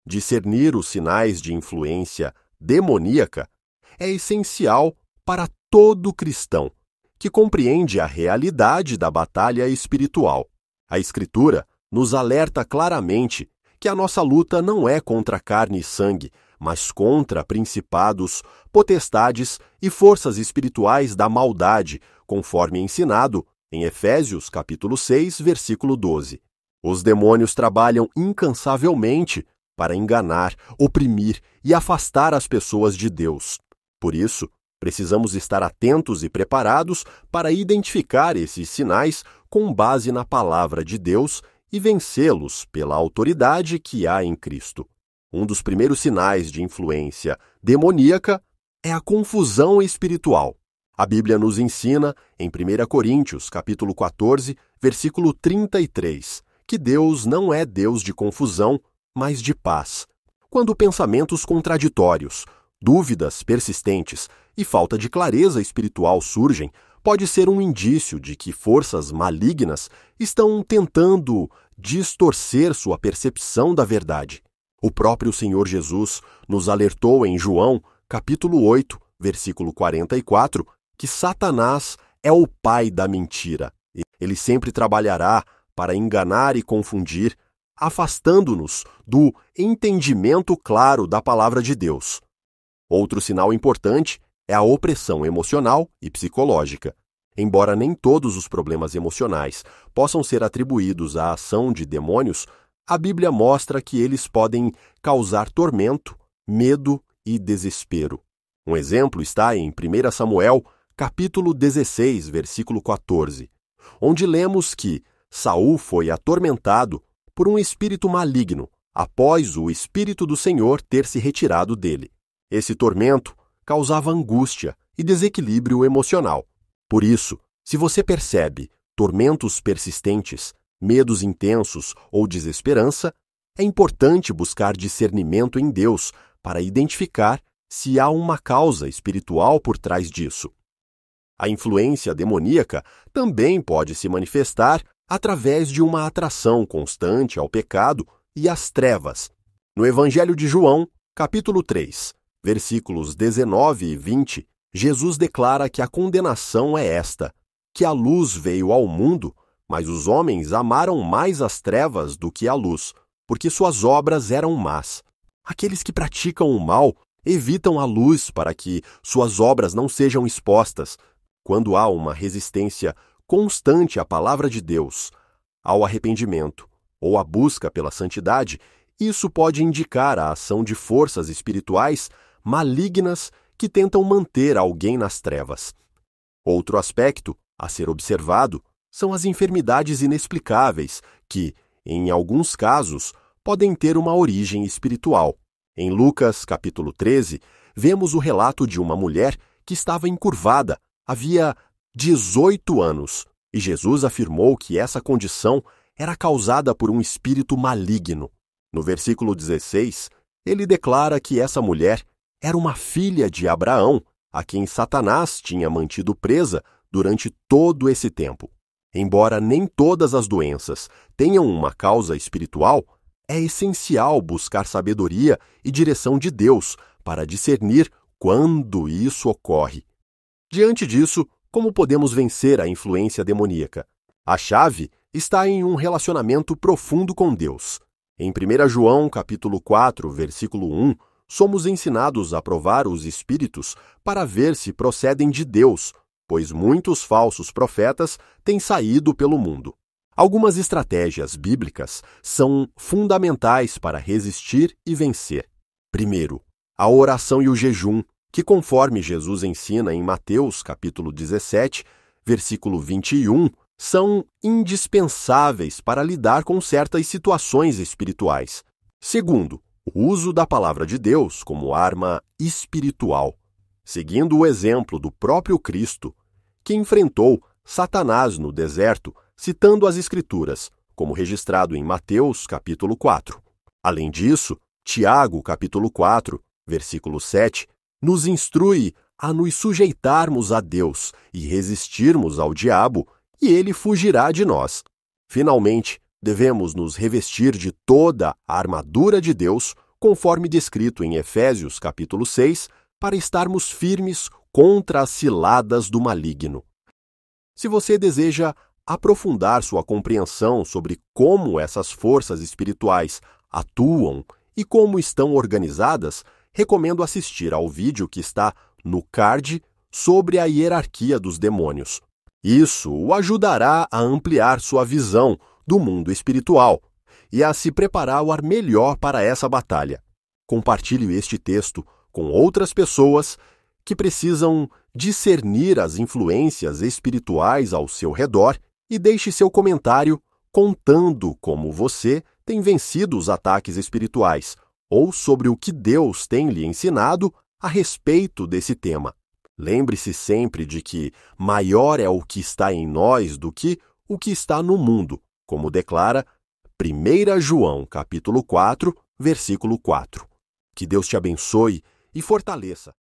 Discernir os sinais de influência demoníaca é essencial para todo cristão que compreende a realidade da batalha espiritual. A Escritura nos alerta claramente que a nossa luta não é contra carne e sangue, mas contra principados, potestades e forças espirituais da maldade, conforme ensinado em Efésios capítulo 6, versículo 12. Os demônios trabalham incansavelmente para enganar, oprimir e afastar as pessoas de Deus. Por isso, precisamos estar atentos e preparados para identificar esses sinais com base na palavra de Deus e vencê-los pela autoridade que há em Cristo. Um dos primeiros sinais de influência demoníaca é a confusão espiritual. A Bíblia nos ensina, em 1 Coríntios, capítulo 14, versículo 33, que Deus não é Deus de confusão, mas de paz. Quando pensamentos contraditórios, dúvidas persistentes e falta de clareza espiritual surgem, pode ser um indício de que forças malignas estão tentando distorcer sua percepção da verdade. O próprio Senhor Jesus nos alertou em João, capítulo 8, versículo 44, que Satanás é o pai da mentira. Ele sempre trabalhará para enganar e confundir, afastando-nos do entendimento claro da palavra de Deus. Outro sinal importante é a opressão emocional e psicológica. Embora nem todos os problemas emocionais possam ser atribuídos à ação de demônios, a Bíblia mostra que eles podem causar tormento, medo e desespero. Um exemplo está em 1 Samuel, capítulo 16, versículo 14, onde lemos que Saul foi atormentado por um espírito maligno após o Espírito do Senhor ter se retirado dele. Esse tormento causava angústia e desequilíbrio emocional. Por isso, se você percebe tormentos persistentes, medos intensos ou desesperança, é importante buscar discernimento em Deus para identificar se há uma causa espiritual por trás disso. A influência demoníaca também pode se manifestar através de uma atração constante ao pecado e às trevas. No Evangelho de João, capítulo 3, versículos 19 e 20, Jesus declara que a condenação é esta, que a luz veio ao mundo, mas os homens amaram mais as trevas do que a luz, porque suas obras eram más. Aqueles que praticam o mal evitam a luz para que suas obras não sejam expostas. Quando há uma resistência constante à palavra de Deus, ao arrependimento ou à busca pela santidade, isso pode indicar a ação de forças espirituais malignas que tentam manter alguém nas trevas. Outro aspecto a ser observado são as enfermidades inexplicáveis que, em alguns casos, podem ter uma origem espiritual. Em Lucas, capítulo 13, vemos o relato de uma mulher que estava encurvada havia 18 anos, e Jesus afirmou que essa condição era causada por um espírito maligno. No versículo 16, ele declara que essa mulher era uma filha de Abraão, a quem Satanás tinha mantido presa durante todo esse tempo. Embora nem todas as doenças tenham uma causa espiritual, é essencial buscar sabedoria e direção de Deus para discernir quando isso ocorre. Diante disso, como podemos vencer a influência demoníaca? A chave está em um relacionamento profundo com Deus. Em 1 João, capítulo 4, versículo 1, somos ensinados a provar os espíritos para ver se procedem de Deus, pois muitos falsos profetas têm saído pelo mundo. Algumas estratégias bíblicas são fundamentais para resistir e vencer. Primeiro, a oração e o jejum, que conforme Jesus ensina em Mateus, capítulo 17, versículo 21, são indispensáveis para lidar com certas situações espirituais. Segundo, o uso da palavra de Deus como arma espiritual, seguindo o exemplo do próprio Cristo, que enfrentou Satanás no deserto, citando as Escrituras, como registrado em Mateus, capítulo 4. Além disso, Tiago, capítulo 4, versículo 7, nos instrui a nos sujeitarmos a Deus e resistirmos ao diabo, e ele fugirá de nós. Finalmente, devemos nos revestir de toda a armadura de Deus conforme descrito em Efésios capítulo 6, para estarmos firmes contra as ciladas do maligno. Se você deseja aprofundar sua compreensão sobre como essas forças espirituais atuam e como estão organizadas, recomendo assistir ao vídeo que está no card sobre a hierarquia dos demônios. Isso o ajudará a ampliar sua visão do mundo espiritual e a se preparar melhor para essa batalha. Compartilhe este texto com outras pessoas que precisam discernir as influências espirituais ao seu redor e deixe seu comentário contando como você tem vencido os ataques espirituais ou sobre o que Deus tem lhe ensinado a respeito desse tema. Lembre-se sempre de que maior é o que está em nós do que o que está no mundo, como declara 1 João capítulo 4, versículo 4. Que Deus te abençoe e fortaleça.